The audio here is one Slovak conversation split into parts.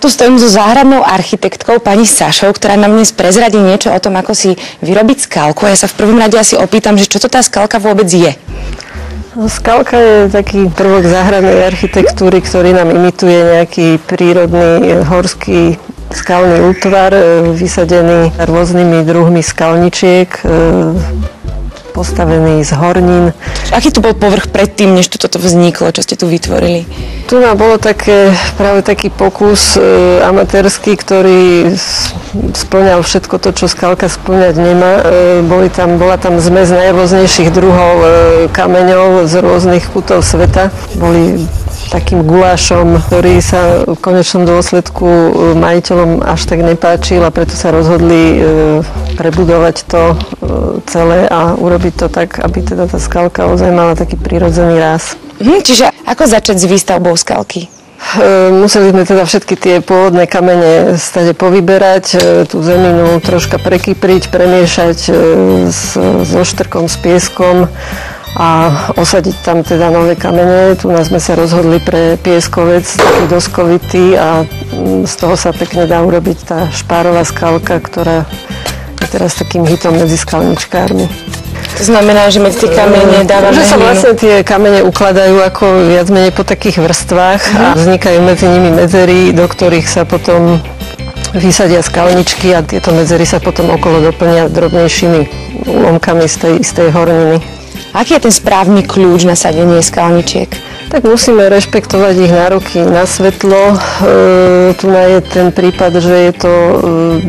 tu stojím so záhradnou architektkou pani Sašou, ktorá nám dnes prezradí niečo o tom, ako si vyrobiť skalku. Ja sa v prvom rade asi opýtam, že čo to tá skalka vôbec je? No, skalka je taký prvok záhradnej architektúry, ktorý nám imituje nejaký prírodný horský skalný útvar, vysadený rôznymi druhmi skalničiek, postavený z hornín. Aký tu bol povrch predtým, než tu toto vzniklo, čo ste tu vytvorili? Tu nám bolo práve taký pokus amatérsky, ktorý spĺňal všetko to, čo skalka spĺňať nemá. Bola tam zmes najrôznejších druhov kameňov z rôznych kútov sveta. Boli takým gulášom, ktorý sa v konečnom dôsledku majiteľom až tak nepáčil a preto sa rozhodli prebudovať to celé a urobiť to tak, aby teda tá skalka ozaj mala taký prirodzený ráz. Čiže ako začať s výstavbou skalky? Museli sme teda všetky tie pôvodné kamene stade povyberať, tú zeminu troška prekypriť, premiešať so štrkom, s pieskom a osadiť tam teda nové kamene. Tu nás sme sa rozhodli pre pieskovec, taký doskovitý a z toho sa pekne dá urobiť tá špárová skalka, ktorá je teraz takým hitom medzi skalničkármi. To znamená, že medzi tie kamene dávame že sa vlastne tie kamene ukladajú ako viac menej po takých vrstvách a vznikajú medzi nimi medzery, do ktorých sa potom vysadia skalničky a tieto medzery sa potom okolo doplnia drobnejšími úlomkami z tej horniny. Aký je ten správny kľúč na sadenie skalničiek? Tak musíme rešpektovať ich nároky na svetlo. Tu je ten prípad, že je to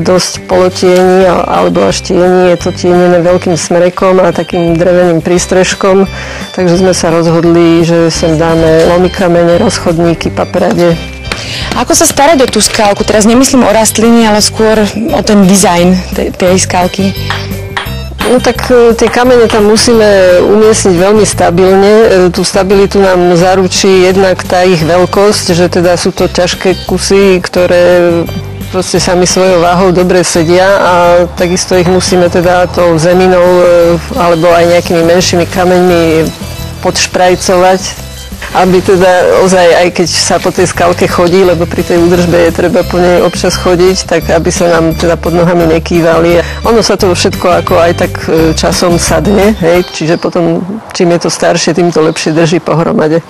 dosť polotieni alebo až tieni. Je to tienené veľkým smrekom a takým dreveným prístrežkom. Takže sme sa rozhodli, že sem dáme lomikamene, rozchodníky, paprade. Ako sa starať o tú skalku? Teraz nemyslím o rastliny, ale skôr o ten dizajn tej skalky. No tak tie kamene tam musíme umiestniť veľmi stabilne. Tú stabilitu nám zaručí jednak tá ich veľkosť, že teda sú to ťažké kusy, ktoré proste sami svojou váhou dobre sedia a takisto ich musíme teda tou zeminou alebo aj nejakými menšími kameňmi podšprajcovať, aby teda ozaj, aj keď sa po tej skalke chodí, lebo pri tej údržbe je treba po nej občas chodiť, tak aby sa nám teda pod nohami nekývali. Ono sa to všetko ako aj tak časom sadne, hej, čiže potom čím je to staršie, tým to lepšie drží pohromade.